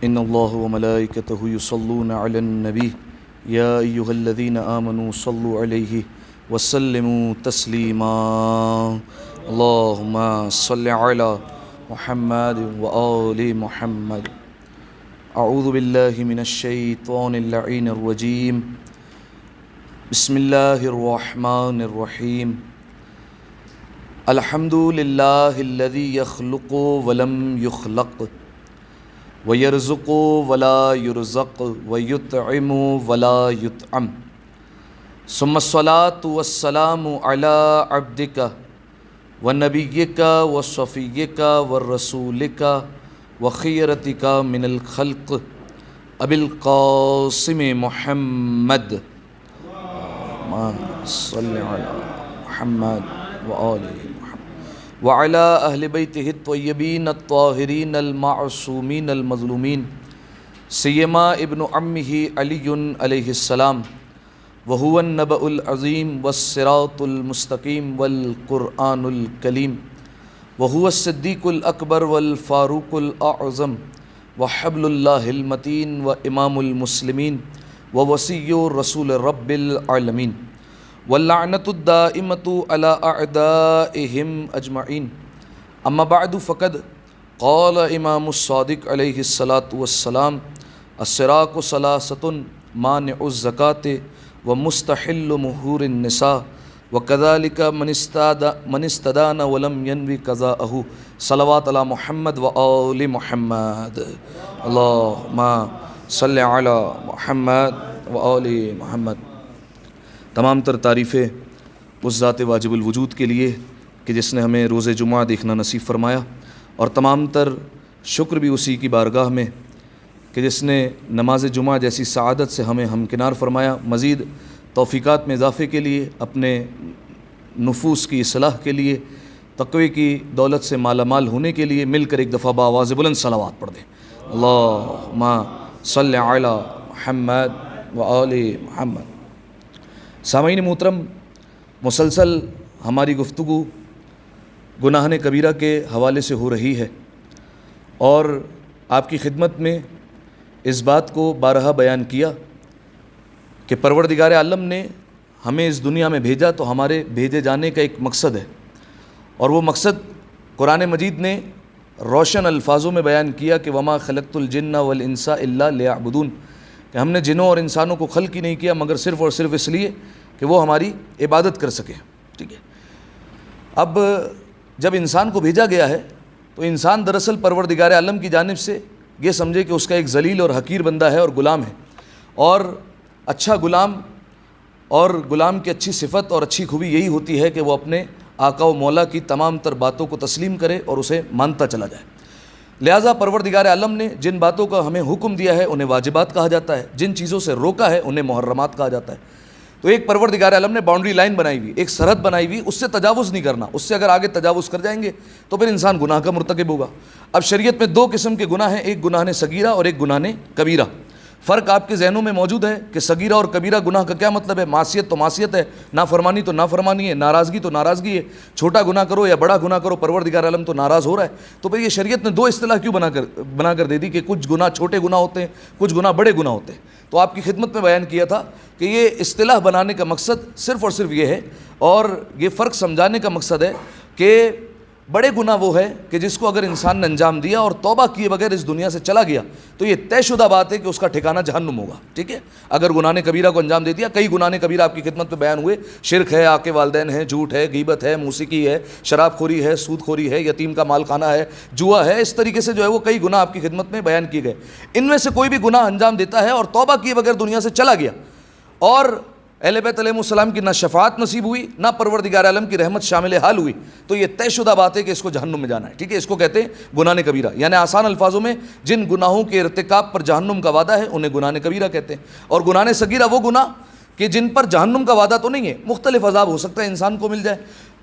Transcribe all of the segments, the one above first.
ان اللہ وملائکتہ یصلون علی النبی یا ایہا الذین آمنوا صلوا علیہ وسلموا تسلیما اللہم صل علی محمد وآل محمد اعوذ باللہ من الشیطان اللعین الرجیم بسم اللہ الرحمن الرحیم الحمد للہ الذی یخلق ولم یخلق وَيَرْزُقُ وَلَا يُرْزَقُ وَيُطْعِمُ وَلَا يُطْعَمُ ثُمَّ الصَّلَاةُ وَالسَّلَامُ عَلَىٰ عَبْدِكَ وَنَبِيِّكَ وَصَفِيِّكَ وَرَسُولِكَ وَخِيرَتِكَ مِنَ الْخَلْقِ أَبِي الْقَاسِمِ مُحَمَّدٍ صلی علی محمد وآل وعلى أهل بيته الطيبين الطاهرين المعصومين المظلومين سيما ابن عمه علي عليه السلام وهو النبأ العظيم والصراط المستقيم والقرآن الكريم وهو الصديق الأكبر والفاروق الأعظم وحبل الله المتين وإمام المسلمين ووصي رسول رب العالمين واللعنة الدائمة على أعدائهم أجمعين أما بعد فقد قال إمام الصادق عليه الصلاة والسلام الصراط ثلاثة مانع الزكاة ومستحل مهور النساء وكذلك من استدان ولم ينوي قضاءه صلوات على محمد وآل محمد اللهم صل على محمد وآل محمد۔ تمام تر تعریفیں اس ذات واجب الوجود کے لیے کہ جس نے ہمیں روز جمعہ دیکھنا نصیب فرمایا، اور تمام تر شکر بھی اسی کی بارگاہ میں کہ جس نے نماز جمعہ جیسی سعادت سے ہمیں ہمکنار فرمایا، مزید توفیقات میں اضافے کے لیے، اپنے نفوس کی اصلاح کے لیے، تقوی کی دولت سے مالا مال ہونے کے لیے مل کر ایک دفعہ بآواز بلند صلوات پڑھ دیں۔ اللہم صل علی محمد وآل محمد۔ سامعین محترم، مسلسل ہماری گفتگو گناہ کبیرہ کے حوالے سے ہو رہی ہے، اور آپ کی خدمت میں اس بات کو بارہا بیان کیا کہ پروردگار عالم نے ہمیں اس دنیا میں بھیجا تو ہمارے بھیجے جانے کا ایک مقصد ہے، اور وہ مقصد قرآن مجید نے روشن الفاظوں میں بیان کیا کہ وما خلقت الجن والانس الا لیعبدون، کہ ہم نے جنوں اور انسانوں کو خلق ہی نہیں کیا مگر صرف اور صرف اس لیے کہ وہ ہماری عبادت کر سکیں۔ ٹھیک ہے، اب جب انسان کو بھیجا گیا ہے تو انسان دراصل پروردگار عالم کی جانب سے یہ سمجھے کہ اس کا ایک ذلیل اور حقیر بندہ ہے اور غلام ہے، اور اچھا غلام اور غلام کی اچھی صفت اور اچھی خوبی یہی ہوتی ہے کہ وہ اپنے آقا و مولا کی تمام تر باتوں کو تسلیم کرے اور اسے مانتا چلا جائے۔ لہٰذا پروردگار عالم نے جن باتوں کا ہمیں حکم دیا ہے انہیں واجبات کہا جاتا ہے، جن چیزوں سے روکا ہے انہیں محرمات کہا جاتا ہے۔ تو ایک پروردگار عالم نے باؤنڈری لائن بنائی ہوئی، ایک سرحد بنائی ہوئی، اس سے تجاوز نہیں کرنا، اس سے اگر آگے تجاوز کر جائیں گے تو پھر انسان گناہ کا مرتکب ہوگا۔ اب شریعت میں دو قسم کے گناہ ہیں، ایک گناہ صغیرہ اور ایک گناہ کبیرہ۔ فرق آپ کے ذہنوں میں موجود ہے کہ صغیرہ اور کبیرہ گناہ کا کیا مطلب ہے؟ معصیت تو معصیت ہے، نافرمانی تو نافرمانی ہے، ناراضگی تو ناراضگی ہے، چھوٹا گناہ کرو یا بڑا گناہ کرو پروردگار عالم تو ناراض ہو رہا ہے۔ تو پھر یہ شریعت نے دو اصطلاح کیوں بنا کر دے دی کہ کچھ گناہ چھوٹے گناہ ہوتے ہیں، کچھ گناہ بڑے گناہ ہوتے ہیں؟ تو آپ کی خدمت میں بیان کیا تھا کہ یہ اصطلاح بنانے کا مقصد صرف اور صرف یہ ہے، اور یہ فرق سمجھانے کا مقصد ہے کہ بڑے گناہ وہ ہے کہ جس کو اگر انسان نے انجام دیا اور توبہ کیے بغیر اس دنیا سے چلا گیا تو یہ طے شدہ بات ہے کہ اس کا ٹھکانہ جہنم ہوگا۔ ٹھیک ہے، اگر گناہ کبیرہ کو انجام دے دیا، کئی گناہ کبیرہ آپ کی خدمت میں بیان ہوئے، شرک ہے، آق والدین ہے، جھوٹ ہے، غیبت ہے، موسیقی ہے، شراب خوری ہے، سود خوری ہے، یتیم کا مال کھانا ہے، جوا ہے، اس طریقے سے جو ہے وہ کئی گناہ آپ کی خدمت میں بیان کیے گئے۔ ان میں سے کوئی بھی گناہ انجام دیتا ہے اور توبہ کیے بغیر دنیا سے چلا گیا، اور اہل بیت علیہ السلام کی نہ شفاعت نصیب ہوئی نہ پروردگار عالم کی رحمت شامل حال ہوئی، تو یہ طے شدہ بات ہے کہ اس کو جہنم میں جانا ہے۔ ٹھیک ہے، اس کو کہتے ہیں گناہ کبیرہ، یعنی آسان الفاظوں میں جن گناہوں کے ارتکاب پر جہنم کا وعدہ ہے انہیں گناہ کبیرہ کہتے ہیں، اور گناہ صغیرہ وہ گناہ کہ جن پر جہنم کا وعدہ تو نہیں ہے، مختلف عذاب ہو سکتا ہے انسان کو مل جائے۔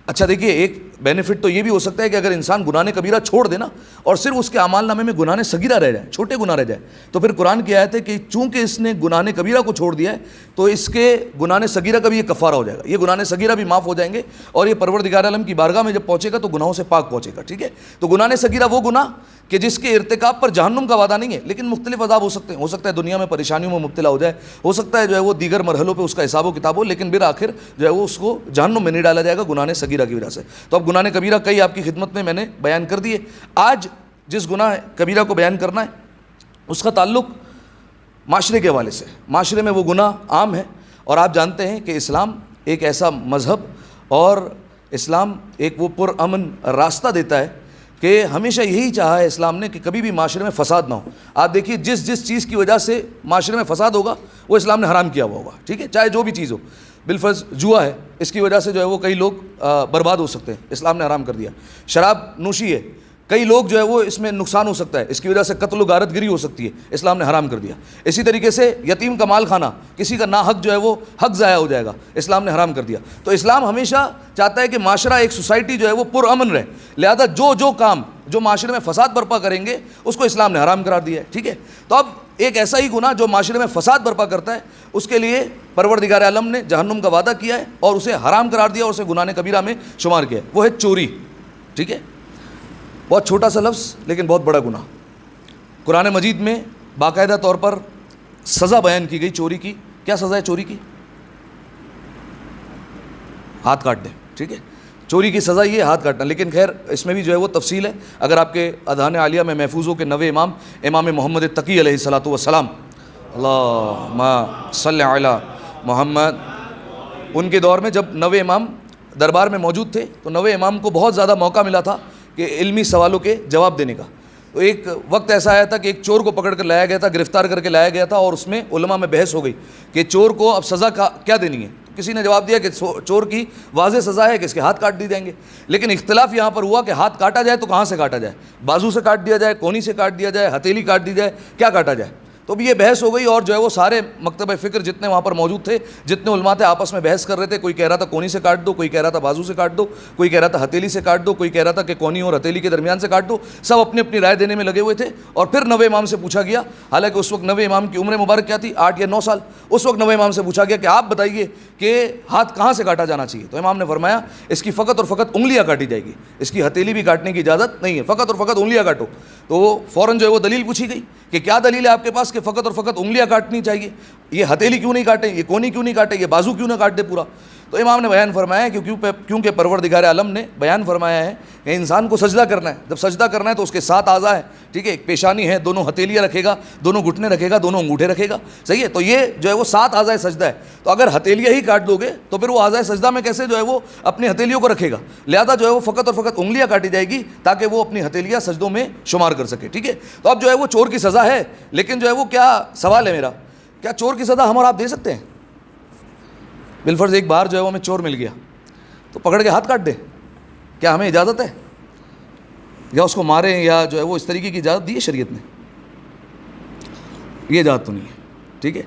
اچھا دیکھیے، ایک بینیفٹ تو یہ بھی ہو سکتا ہے کہ اگر انسان گناہ کبیرہ چھوڑ دے نا اور صرف اس کے اعمال نامے میں گناہ صغیرہ رہ جائے, چھوٹے گناہ رہ جائے, تو پھر قرآن کی آیت ہے کہ چونکہ اس نے گناہ کبیرہ کو چھوڑ دیا ہے تو اس کے گناہ صغیرہ کا بھی یہ کفارہ ہو جائے گا, یہ گناہ صغیرہ بھی معاف ہو جائیں گے اور یہ پروردگار عالم کی بارگاہ میں جب پہنچے گا تو گناہوں سے پاک پہنچے گا. ٹھیک ہے, تو گناہ صغیرہ وہ گناہ کہ جس کے ارتکاب پر جہنم کا وعدہ نہیں ہے, لیکن مختلف عذاب ہو سکتے ہیں, ہو سکتا ہے دنیا میں پریشانیوں میں مبتلا ہو جائے, ہو سکتا ہے جو ہے وہ دیگر مرحلوں پہ اس کا حساب و کتاب ہو, لیکن بالآخر جو ہے وہ اس کو جہنم میں نہیں ڈالا جائے گا گناہ صغیرہ کی وجہ سے. تو اب گناہ کبیرہ کئی آپ کی خدمت میں نے بیان کر دیے. آج جس گناہ کبیرہ کو بیان کرنا ہے اس کا تعلق معاشرے کے حوالے سے. معاشرے میں وہ گناہ عام ہے, اور آپ جانتے ہیں کہ اسلام ایک ایسا مذہب اور اسلام ایک وہ پرامن راستہ دیتا ہے کہ ہمیشہ یہی چاہا ہے اسلام نے کہ کبھی بھی معاشرے میں فساد نہ ہو. آپ دیکھیے جس چیز کی وجہ سے معاشرے میں فساد ہوگا وہ اسلام نے حرام کیا ہوا ہوگا. ٹھیک ہے, چاہے جو بھی چیز ہو. بالفرض جوا ہے, اس کی وجہ سے جو ہے وہ کئی لوگ برباد ہو سکتے ہیں, اسلام نے حرام کر دیا. شراب نوشی ہے, کئی لوگ جو ہے وہ اس میں نقصان ہو سکتا ہے, اس کی وجہ سے قتل و غارت گری ہو سکتی ہے, اسلام نے حرام کر دیا. اسی طریقے سے یتیم کا مال کھانا, کسی کا ناحق جو ہے وہ حق ضائع ہو جائے گا, اسلام نے حرام کر دیا. تو اسلام ہمیشہ چاہتا ہے کہ معاشرہ ایک سوسائٹی جو ہے وہ پرامن رہے, لہذا جو کام جو معاشرے میں فساد برپا کریں گے اس کو اسلام نے حرام قرار دیا ہے. ٹھیک ہے, تو اب ایک ایسا ہی گناہ جو معاشرے میں فساد برپا کرتا ہے اس کے لیے پروردگار عالم نے جہنم کا وعدہ کیا ہے اور اسے حرام قرار دیا اور اسے گناہ کبیرہ میں شمار کیا ہے, وہ ہے چوری. ٹھیک ہے, بہت چھوٹا سا لفظ لیکن بہت بڑا گناہ. قرآن مجید میں باقاعدہ طور پر سزا بیان کی گئی چوری کی. کیا سزا ہے چوری کی؟ ہاتھ کاٹ دیں. ٹھیک ہے, چوری کی سزا یہ ہاتھ کاٹنا, لیکن خیر اس میں بھی جو ہے وہ تفصیل ہے. اگر آپ کے اذہان عالیہ میں محفوظ ہو کہ 9 امام محمد تقی علیہ الصلوۃ والسلام, اللہم صلی علی محمد, ان کے دور میں جب 9 امام دربار میں موجود تھے تو 9 امام کو بہت زیادہ موقع ملا تھا کہ علمی سوالوں کے جواب دینے کا. تو ایک وقت ایسا آیا تھا کہ ایک چور کو پکڑ کر لایا گیا تھا, گرفتار کر کے لایا گیا تھا, اور اس میں علماء میں بحث ہو گئی کہ چور کو اب سزا کیا دینی ہے. کسی نے جواب دیا کہ چور کی واضح سزا ہے کہ اس کے ہاتھ کاٹ دی جائیں گے, لیکن اختلاف یہاں پر ہوا کہ ہاتھ کاٹا جائے تو کہاں سے کاٹا جائے, بازو سے کاٹ دیا جائے, کونی سے کاٹ دیا جائے, ہتھیلی کاٹ دی جائے, کیا کاٹا جائے. تو اب یہ بحث ہو گئی اور جو ہے وہ سارے مکتبہ فکر جتنے وہاں پر موجود تھے, جتنے علماء تھے, آپس میں بحث کر رہے تھے. کوئی کہہ رہا تھا کونی سے کاٹ دو, کوئی کہہ رہا تھا بازو سے کاٹ دو, کوئی کہہ رہا تھا ہتھیلی سے کاٹ دو, کوئی کہہ رہا تھا کہ کونی اور ہتھیلی کے درمیان سے کاٹ دو. سب اپنی اپنی رائے دینے میں لگے ہوئے تھے. اور پھر 9 امام سے پوچھا گیا, حالانکہ اس وقت 9 امام کی عمر مبارک کیا تھی, 8 یا 9 سال. اس وقت 9 امام سے پوچھا گیا کہ آپ بتائیے کہ ہاتھ کہاں سے کاٹا جانا چاہیے. تو امام نے فرمایا اس کی فقط اور فقط انگلیاں کاٹی جائے گی, اس کی ہتھیلی بھی کاٹنے کی اجازت نہیں ہے, فقط اور فقط انگلیاں کاٹو. تو وہ فوراً جو ہے وہ دلیل پوچھی گئی کہ کیا دلیل ہے آپ کے پاس کہ فقط اور فقط انگلیاں کاٹنی چاہیے, یہ ہتھیلی کیوں نہیں کاٹے, یہ کونی کیوں نہیں کاٹے, یہ بازو کیوں نہ کاٹ دے پورا. تو امام نے بیان فرمایا کہ کیونکہ پروردگار عالم نے بیان فرمایا ہے کہ انسان کو سجدہ کرنا ہے. جب سجدہ کرنا ہے تو اس کے 7 اعضاء ہیں. ٹھیک ہے, ایک پیشانی ہے, دونوں ہتھیلیاں رکھے گا, دونوں گھٹنے رکھے گا, دونوں انگوٹھے رکھے گا. صحیح ہے, تو یہ جو ہے وہ 7 اعضاء سجدہ ہے. تو اگر ہتھیلیاں ہی کاٹ دو گے تو پھر وہ اعضاء سجدہ میں کیسے جو ہے وہ اپنی ہتھیلیوں کو رکھے گا. لہذا جو ہے وہ فقط اور فقط انگلیاں کاٹی جائے گی تاکہ وہ اپنی ہتھیلیاں سجدوں میں شمار کر سکے. ٹھیک ہے, تو اب جو ہے وہ چور کی سزا ہے, لیکن جو ہے وہ کیا سوال ہے میرا, کیا چور کی سزا ہم اور آپ دے سکتے ہیں؟ بالفرض ایک بار جو ہے وہ ہمیں چور مل گیا تو پکڑ کے ہاتھ کاٹ دیں, کیا ہمیں اجازت ہے؟ یا اس کو ماریں یا جو ہے وہ اس طریقے کی اجازت دی ہے شریعت نے؟ یہ اجازت تو نہیں ہے. ٹھیک ہے,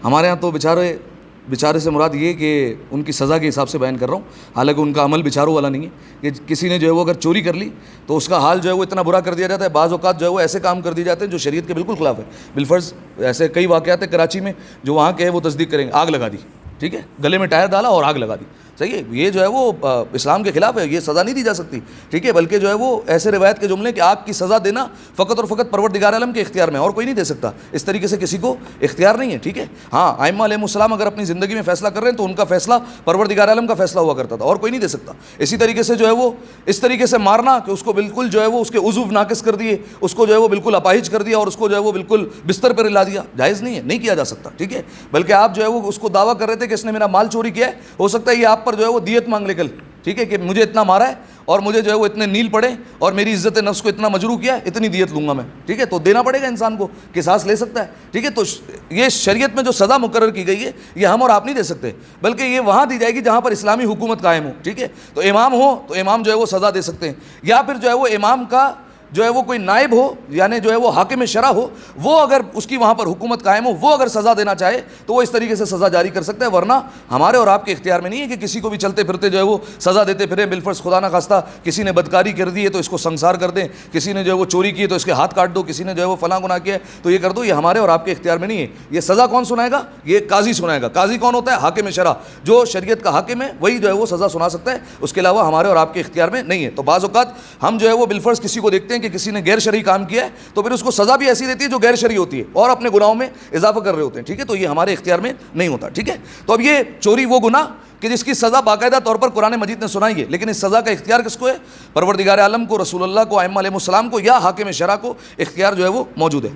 ہمارے ہاں تو بیچارے سے مراد یہ کہ ان کی سزا کے حساب سے بیان کر رہا ہوں, حالانکہ ان کا عمل بیچاروں والا نہیں ہے کہ کسی نے جو ہے وہ اگر چوری کر لی تو اس کا حال جو ہے وہ اتنا برا کر دیا جاتا ہے. بعض اوقات جو ہے وہ ایسے کام کر دیے جاتے ہیں جو شریعت کے بالکل خلاف ہے. بالفرض ایسے کئی واقعات ہیں کراچی میں, جو وہاں کے ہیں وہ تصدیق کریں گے, آگ لگا دی. ٹھیک ہے, گلے میں ٹائر ڈالا اور آگ لگا دی. صحیح ہے, یہ جو ہے وہ اسلام کے خلاف ہے, یہ سزا نہیں دی جا سکتی. ٹھیک ہے, بلکہ جو ہے وہ ایسے روایت کے جملے کہ آگ کی سزا دینا فقط اور فقط پروردگار عالم کے اختیار میں, اور کوئی نہیں دے سکتا. اس طریقے سے کسی کو اختیار نہیں ہے. ٹھیک ہے, ہاں ائمہ علیہ السلام اگر اپنی زندگی میں فیصلہ کر رہے ہیں تو ان کا فیصلہ پروردگار عالم کا فیصلہ ہوا کرتا تھا, اور کوئی نہیں دے سکتا. اسی طریقے سے جو ہے وہ اس طریقے سے مارنا کہ اس کو بالکل جو ہے وہ اس کے عضو ناقص کر دیے, اس کو جو ہے وہ بالکل اپاہج کر دیا اور اس کو جو ہے وہ بالکل بستر پر ہلا دیا, جائز نہیں ہے, نہیں کیا جا سکتا. ٹھیک ہے, بلکہ آپ جو ہے وہ اس کو دعویٰ کر رہے تھے کہ اس نے میرا مال چوری کیا ہے, ہو سکتا ہے یہ آپ پر جو ہے وہ دیت مانگ لے کل. ٹھیک ہے, کہ مجھے اتنا مارا ہے اور مجھے جو ہے وہ اتنے نیل پڑے اور میری عزت نفس کو اتنا مجروح کیا ہے, اتنی دیت لوں گا میں. ٹھیک ہے, تو دینا پڑے گا انسان کو, قصاص لے سکتا ہے. ٹھیک ہے, تو یہ شریعت میں جو سزا مقرر کی گئی ہے یہ ہم اور آپ نہیں دے سکتے, بلکہ یہ وہاں دی جائے گی جہاں پر اسلامی حکومت قائم ہو. ٹھیک ہے, تو امام ہو تو امام جو ہے وہ سزا دے سکتے ہیں, یا پھر جو ہے وہ امام کا جو ہے وہ کوئی نائب ہو, یعنی جو ہے وہ حاکم شرع ہو, وہ اگر اس کی وہاں پر حکومت قائم ہو, وہ اگر سزا دینا چاہے تو وہ اس طریقے سے سزا جاری کر سکتا ہے, ورنہ ہمارے اور آپ کے اختیار میں نہیں ہے کہ کسی کو بھی چلتے پھرتے جو ہے وہ سزا دیتے پھریں. بالفرض خدا نہ خواستہ کسی نے بدکاری کر دی ہے تو اس کو سنسار کر دیں, کسی نے جو ہے وہ چوری کی ہے تو اس کے ہاتھ کاٹ دو, کسی نے جو ہے وہ فلاں گناہ کیا ہے تو یہ کر دو. یہ ہمارے اور آپ کے اختیار میں نہیں ہے. یہ سزا کون سنائے گا؟ یہ قاضی سنائے گا. قاضی کون ہوتا ہے؟ حاکم شرع, جو شریعت کا حاکم ہے وہی جو ہے وہ سزا سنا سکتا ہے, اس کے علاوہ ہمارے اور آپ کے اختیار میں نہیں ہے. تو بعض اوقات ہم جو ہے وہ بالفرض کسی کو دیکھتے ہیں کہ کسی نے غیر شرعی کام کیا ہے تو پھر اس کو سزا بھی ایسی دیتی ہے جو غیر شرعی ہوتی ہے, اور اپنے گناہوں میں اضافہ کر رہے ہوتے ہیں. ٹھیک ہے, تو یہ ہمارے اختیار میں نہیں ہوتا. ٹھیک ہے, تو اب یہ چوری وہ گناہ کہ جس کی سزا باقاعدہ طور پر قرآن مجید نے سنائی ہے, لیکن اس سزا کا اختیار کس کو ہے؟ پروردگار عالم کو, رسول اللہ کو, ائمہ علیہ السلام کو, یا حاکم شرع کو اختیار جو ہے وہ موجود ہے.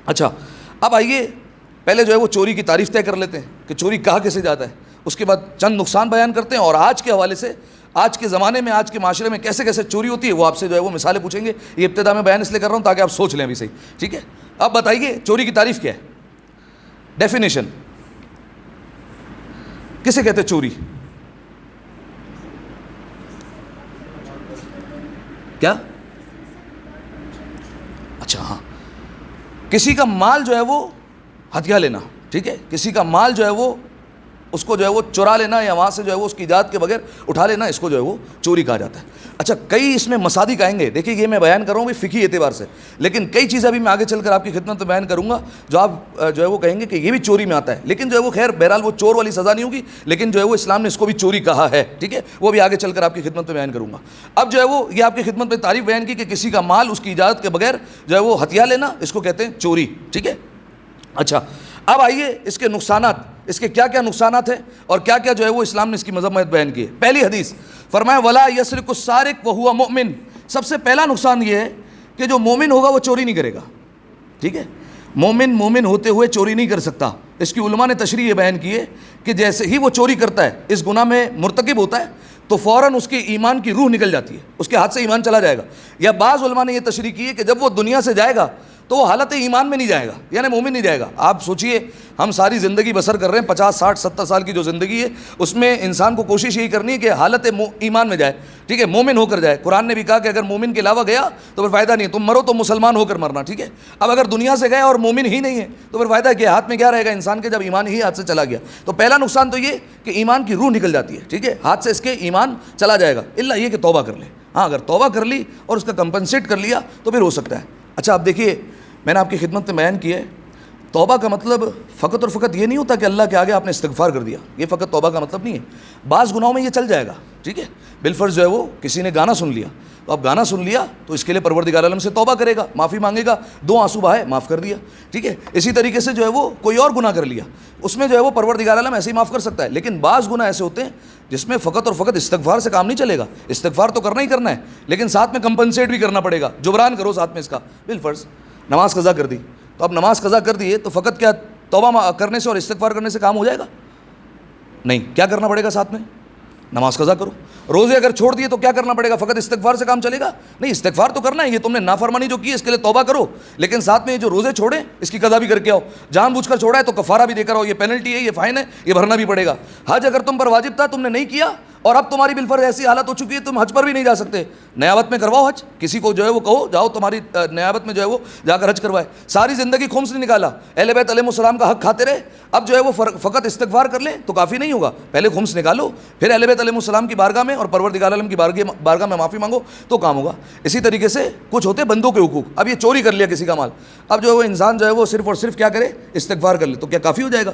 اچھا, اب آئیے پہلے جو ہے وہ چوری کی تعریف طے کر لیتے ہیں کہ چوری کہا کیسے جاتا ہے, اس کے بعد چند نقصان بیان کرتے ہیں, اور آج کے حوالے سے آج کے زمانے میں, آج کے معاشرے میں کیسے کیسے چوری ہوتی ہے وہ آپ سے جو ہے وہ مثالیں پوچھیں گے. یہ ابتدا میں بیان اس لیے کر رہا ہوں تاکہ آپ سوچ لیں ابھی صحیح. ٹھیک ہے, اب بتائیے چوری کی تعریف کیا ہے, ڈیفینیشن کسے کہتے ہیں چوری؟ کیا؟ اچھا ہاں, کسی کا مال جو ہے وہ ہتھیا لینا. ٹھیک ہے, کسی کا مال جو ہے وہ اس کو جو ہے وہ چرا لینا, یا وہاں سے جو ہے وہ اس کی اجازت کے بغیر اٹھا لینا, اس کو جو ہے وہ چوری کہا جاتا ہے. اچھا, کئی اس میں مصادیق آئیں گے. دیکھیے یہ میں بیان کر رہا ہوں فقہی اعتبار سے, لیکن کئی چیزیں ابھی میں آگے چل کر آپ کی خدمت میں بیان کروں گا جو آپ جو ہے وہ کہیں گے کہ یہ بھی چوری میں آتا ہے, لیکن جو ہے وہ خیر بہرحال وہ چور والی سزا نہیں ہوگی, لیکن جو ہے وہ اسلام نے اس کو بھی چوری کہا ہے. ٹھیک ہے, وہ بھی آگے چل کر آپ کی خدمت میں بیان کروں گا. اب جو ہے وہ یہ آپ کی خدمت میں تعریف بیان کی کہ کسی کا مال اس کی اجازت کے بغیر جو ہے وہ ہتھیا لینا, اس کو کہتے ہیں چوری. ٹھیک ہے, اچھا اب آئیے اس کے نقصانات, اس کے کیا کیا نقصانات ہیں اور کیا کیا جو ہے وہ اسلام نے اس کی مذمت بیان کی ہے. پہلی حدیث فرمایا ولا یسرق السارق وهو مؤمن. سب سے پہلا نقصان یہ ہے کہ جو مومن ہوگا وہ چوری نہیں کرے گا. ٹھیک ہے, مومن ہوتے ہوئے چوری نہیں کر سکتا. اس کی علماء نے تشریح یہ بیان کی ہے کہ جیسے ہی وہ چوری کرتا ہے, اس گناہ میں مرتکب ہوتا ہے, تو فوراً اس کے ایمان کی روح نکل جاتی ہے, اس کے ہاتھ سے ایمان چلا جائے گا. یا بعض علماء نے یہ تشریح کی ہے کہ جب وہ دنیا سے جائے گا تو وہ حالت ایمان میں نہیں جائے گا, یعنی مومن نہیں جائے گا. آپ سوچئے ہم ساری زندگی بسر کر رہے ہیں, 50 60 70 سال کی جو زندگی ہے اس میں انسان کو کوشش یہی کرنی ہے کہ حالت ایمان میں جائے. ٹھیک ہے, مومن ہو کر جائے. قرآن نے بھی کہا کہ اگر مومن کے علاوہ گیا تو پھر فائدہ نہیں ہے, تم مرو تو مسلمان ہو کر مرنا. ٹھیک ہے, اب اگر دنیا سے گئے اور مومن ہی نہیں ہے تو پھر فائدہ کیا؟ ہاتھ میں کیا رہے گا انسان کے جب ایمان ہی ہاتھ سے چلا گیا. تو پہلا نقصان تو یہ کہ ایمان کی روح نکل جاتی ہے. ٹھیک ہے, ہاتھ سے اس کے ایمان چلا جائے گا, الا یہ کہ توبہ کر لے. ہاں, اگر توبہ کر لی اور اس کا کمپنسیٹ کر لیا تو پھر ہو سکتا ہے. اچھا, اب دیکھیے میں نے آپ کی خدمت میں بیان کیا ہے, توبہ کا مطلب فقط اور فقط یہ نہیں ہوتا کہ اللہ کے آگے آپ نے استغفار کر دیا, یہ فقط توبہ کا مطلب نہیں ہے. بعض گناہوں میں یہ چل جائے گا. ٹھیک ہے, بالفرض جو ہے وہ کسی نے گانا سن لیا, تو اب گانا سن لیا تو اس کے لیے پروردگار عالم سے توبہ کرے گا, معافی مانگے گا, 2 آنسو بہائے, معاف کر دیا. ٹھیک ہے, اسی طریقے سے جو ہے وہ کوئی اور گناہ کر لیا, اس میں جو ہے وہ پروردگار عالم ایسے ہی معاف کر سکتا ہے. لیکن بعض گناہ ایسے ہوتے ہیں جس میں فقط اور فقط استغفار سے کام نہیں چلے گا. استغفار تو کرنا ہی کرنا ہے, لیکن ساتھ میں کمپنسیٹ بھی کرنا پڑے گا, جبران کرو ساتھ میں اس کا. بالفرض نماز قضا کر دی, تو اب نماز قضا کر دی ہے تو فقط کیا توبہ کرنے سے اور استغفار کرنے سے کام ہو جائے گا؟ نہیں, کیا کرنا پڑے گا ساتھ میں؟ نماز قضا کرو. روزے اگر چھوڑ دیے تو کیا کرنا پڑے گا؟ فقط استغفار سے کام چلے گا؟ نہیں, استغفار تو کرنا ہے, یہ تم نے نافرمانی جو کی ہے اس کے لیے توبہ کرو, لیکن ساتھ میں یہ جو روزے چھوڑے اس کی قضا بھی کر کے آؤ. جان بوجھ کر چھوڑا ہے تو کفارہ بھی دے کر آؤ, یہ پینلٹی ہے, یہ فائن ہے, یہ بھرنا بھی پڑے گا. حج اگر تم پر واجب تھا, تم نے نہیں کیا, اور اب تمہاری بالفرض ایسی حالت ہو چکی ہے تم حج پر بھی نہیں جا سکتے, نیابت میں کرواؤ حج. کسی کو جو ہے وہ کہو جاؤ تمہاری نیابت میں جو ہے وہ جا کر حج کروائے. ساری زندگی خمس نہیں نکالا, اہل بیت علیہ السلام کا حق کھاتے رہے, اب جو ہے وہ فقط استغفار کر لیں تو کافی نہیں ہوگا. پہلے خمس نکالو, پھر اہل بیت علیہ السلام کی بارگاہ میں اور پروردگار عالم کی بارگاہ میں معافی مانگو تو کام ہوگا. اسی طریقے سے کچھ ہوتے بندوں کے حقوق. اب یہ چوری کر لیا کسی کا مال, اب جو ہے وہ انسان جو ہے وہ صرف اور صرف کیا کرے؟ استغفار کر لے, تو کیا کافی ہو جائے گا؟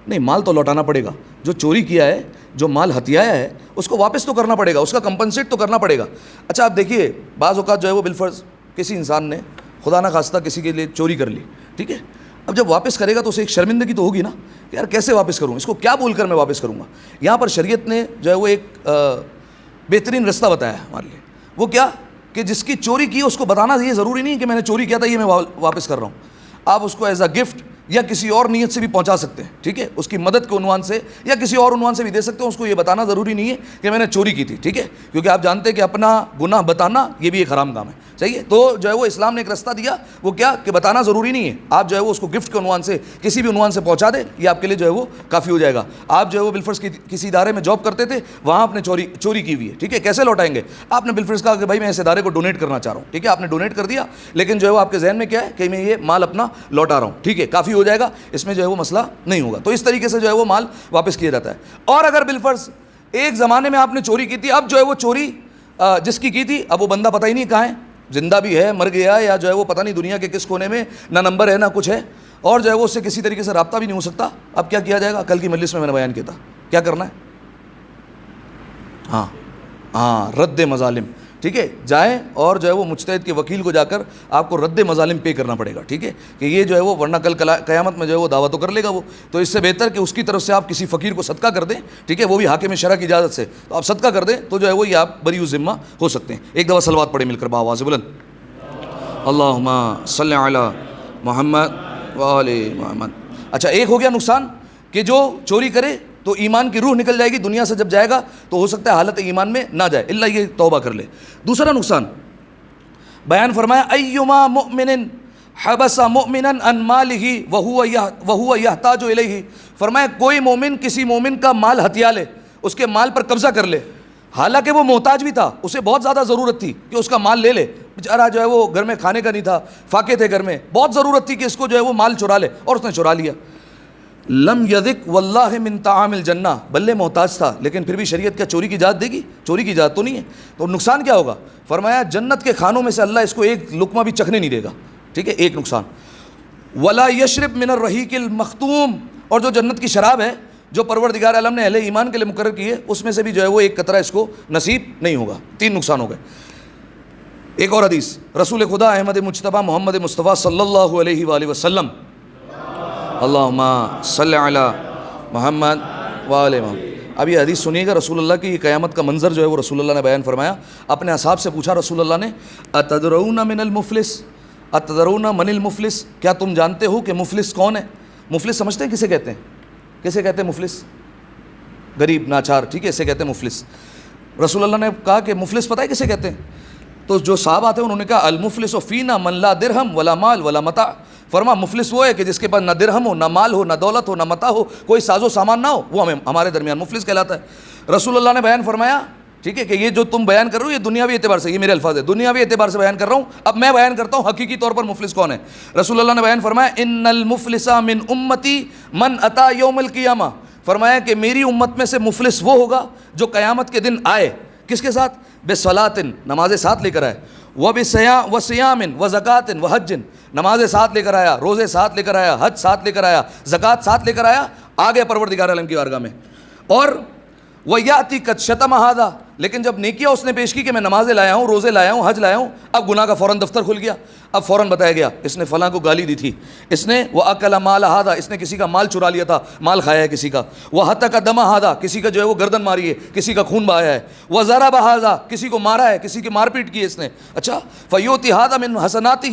نہیں, مال تو لوٹانا پڑے گا. جو چوری کیا ہے, جو مال ہتھیایا ہے, اس کو واپس تو کرنا پڑے گا, اس کا کمپنسیٹ تو کرنا پڑے گا. اچھا, آپ دیکھیے بعض اوقات جو ہے وہ بالفرض کسی انسان نے خدا نہ خواستہ کسی کے لیے چوری کر لی. ٹھیک ہے, اب جب واپس کرے گا تو اسے ایک شرمندگی تو ہوگی نا کہ یار کیسے واپس کروں, اس کو کیا بول کر میں واپس کروں گا. یہاں پر شریعت نے جو ہے وہ ایک بہترین رستہ بتایا ہے ہمارے لیے. وہ کیا کہ جس کی چوری کی اس کو بتانا یہ ضروری نہیں کہ میں نے چوری کیا تھا یہ میں واپس کر رہا ہوں. آپ اس کو ایز اے گفٹ یا کسی اور نیت سے بھی پہنچا سکتے ہیں. ٹھیک ہے, اس کی مدد کے عنوان سے یا کسی اور عنوان سے بھی دے سکتے ہیں. اس کو یہ بتانا ضروری نہیں ہے کہ میں نے چوری کی تھی. ٹھیک ہے, کیونکہ آپ جانتے ہیں کہ اپنا گناہ بتانا یہ بھی ایک حرام کام ہے. صحیح ہے. تو جو ہے وہ اسلام نے ایک رستہ دیا, وہ کیا کہ بتانا ضروری نہیں ہے, آپ جو ہے وہ اس کو گفٹ کے عنوان سے کسی بھی عنوان سے پہنچا دے, یہ آپ کے لیے جو ہے وہ کافی ہو جائے گا. آپ جو ہے وہ بالفرض کسی ادارے میں جاب کرتے تھے, وہاں آپ نے چوری کی ہوئی ہے, ٹھیک ہے, کیسے لوٹائیں گے؟ آپ نے بالفرض کہا کہ بھائی میں اس ادارے کو ڈونیٹ کرنا چاہ رہا ہوں, ٹھیک ہے, آپ نے ڈونیٹ کر دیا, لیکن جو ہے وہ آپ کے ذہن میں کیا ہے کہ میں یہ مال اپنا لوٹا رہا ہوں, ٹھیک ہے, کافی ہو جائے گا, اس میں جو ہے وہ مسئلہ نہیں ہوگا. تو اس طریقے سے جو ہے وہ مال واپس کیا جاتا ہے. اور اگر بالفرض ایک زمانے میں آپ نے چوری کی تھی, اب جو ہے وہ چوری جس کی تھی اب وہ بندہ پتہ ہی نہیں کہاں ہے, زندہ بھی ہے, مر گیا, یا جو ہے وہ پتہ نہیں دنیا کے کس کونے میں, نہ نمبر ہے نہ کچھ ہے, اور جو ہے وہ اس سے کسی طریقے سے رابطہ بھی نہیں ہو سکتا. اب کیا کیا جائے گا؟ کل کی مجلس میں نے بیان کیا تھا, کیا کرنا ہے؟ ہاں رد مظالم, ٹھیک ہے, جائیں اور جو ہے وہ مجتہد کے وکیل کو جا کر آپ کو رد مظالم پے کرنا پڑے گا, ٹھیک ہے, کہ یہ جو ہے وہ ورنہ کل قیامت میں جو ہے وہ دعویٰ تو کر لے گا وہ. تو اس سے بہتر کہ اس کی طرف سے آپ کسی فقیر کو صدقہ کر دیں, ٹھیک ہے, وہ بھی حاکم شرع کی اجازت سے, تو آپ صدقہ کر دیں تو جو ہے وہ یہ آپ بری الذمہ ہو سکتے ہیں. ایک دفعہ صلوات پڑھیں مل کر بآواز بلند, اللہم صلی علی محمد و آل محمد. اچھا, ایک ہو گیا نقصان کہ جو چوری کرے تو ایمان کی روح نکل جائے گی, دنیا سے جب جائے گا تو ہو سکتا ہے حالت ایمان میں نہ جائے, اللہ یہ توبہ کر لے. دوسرا نقصان بیان فرمایا, ایما مؤمن حبس مؤمنا عن مالہ وہو یحتاج الیہ, فرمایا کوئی مومن کسی مومن کا مال ہتھیا لے, اس کے مال پر قبضہ کر لے, حالانکہ وہ محتاج بھی تھا, اسے بہت زیادہ ضرورت تھی کہ اس کا مال لے لے, بیچارہ جو ہے وہ گھر میں کھانے کا نہیں تھا, فاقے تھے گھر میں, بہت ضرورت تھی کہ اس کو جو ہے وہ مال چرا لے, اور اس نے چرا لیا. لم یذق واللہ من طعام الجنہ, بلے محتاج تھا لیکن پھر بھی شریعت کیا چوری کی اجازت دے گی؟ چوری کی اجازت تو نہیں ہے. تو نقصان کیا ہوگا؟ فرمایا جنت کے کھانوں میں سے اللہ اس کو ایک لقمہ بھی چکھنے نہیں دے گا, ٹھیک ہے, ایک نقصان. ولا یشرب من الرحیق المختوم, اور جو جنت کی شراب ہے جو پروردگار عالم نے اہل ایمان کے لیے مقرر کی ہے, اس میں سے بھی جو ہے وہ ایک قطرہ اس کو نصیب نہیں ہوگا. 3 نقصان ہو گئے. ایک اور حدیث, رسول خدا احمد مجتبیٰ محمد مصطفیٰ صلی اللہ علیہ وآلہ وسلم, اللہم صلی علی محمد وآل محمد. اب یہ حدیث سنیے گا, رسول اللہ کی قیامت کا منظر جو ہے وہ رسول اللہ نے بیان فرمایا. اپنے اصحاب سے پوچھا رسول اللہ نے, اتدرون من المفلس, اتدرون من المفلس, کیا تم جانتے ہو کہ مفلس کون ہے؟ مفلس سمجھتے ہیں کسے کہتے ہیں؟ کسے کہتے ہیں مفلس؟ غریب ناچار, ٹھیک ہے, اسے کہتے ہیں مفلس. رسول اللہ نے کہا کہ مفلس پتہ ہے کسے کہتے ہیں؟ تو جو صحابہ تھے انہوں نے کہا المفلس فینا من لا درہم ولا مال ولا متاع, فرما مفلس وہ ہے کہ جس کے پاس نہ درہم ہو, نہ مال ہو, نہ دولت ہو, نہ متاع ہو, کوئی ساز و سامان نہ ہو, وہ ہمارے درمیان مفلس کہلاتا ہے. رسول اللہ نے بیان فرمایا, ٹھیک ہے, کہ یہ جو تم بیان کر رہے ہو یہ دنیاوی اعتبار سے, یہ میرے الفاظ ہے, دنیاوی اعتبار سے بیان کر رہا ہوں. اب میں بیان کرتا ہوں حقیقی طور پر مفلس کون ہے. رسول اللہ نے بیان فرمایا, ان المفلس من امتی من اتا یوم القیامہ, فرمایا کہ میری امت میں سے مفلس وہ ہوگا جو قیامت کے دن آئے, کس کے ساتھ؟ بصلاۃ, نمازیں ساتھ لے کر آئے, وصیام وزکوٰۃ وحج, نمازیں ساتھ لے کر آیا, روزے ساتھ لے کر آیا, حج ساتھ لے کر آیا, زکوٰۃ ساتھ لے کر آیا, آگے پروردگار عالم کی بارگاہ میں. اور ویاتی قد شتم ھذا, لیکن جب نیکیاں اس نے پیش کی کہ میں نمازیں لایا ہوں, روزے لایا ہوں, حج لایا ہوں, اب گناہ کا فوراً دفتر کھل گیا. اب فوراً بتایا گیا اس نے فلاں کو گالی دی تھی, اس نے واکل مال ھذا, اس نے کسی کا مال چرا لیا تھا, مال کھایا ہے کسی کا, وحتک دم ھذا, کسی کا جو ہے وہ گردن ماری ہے, کسی کا خون بہایا ہے, وضرب ھذا, کسی کو مارا ہے, کسی کی مار پیٹ کی ہے اس نے. اچھا, فیؤتی ھذا من حسناتہ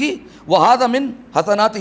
وھذا من حسناتہ.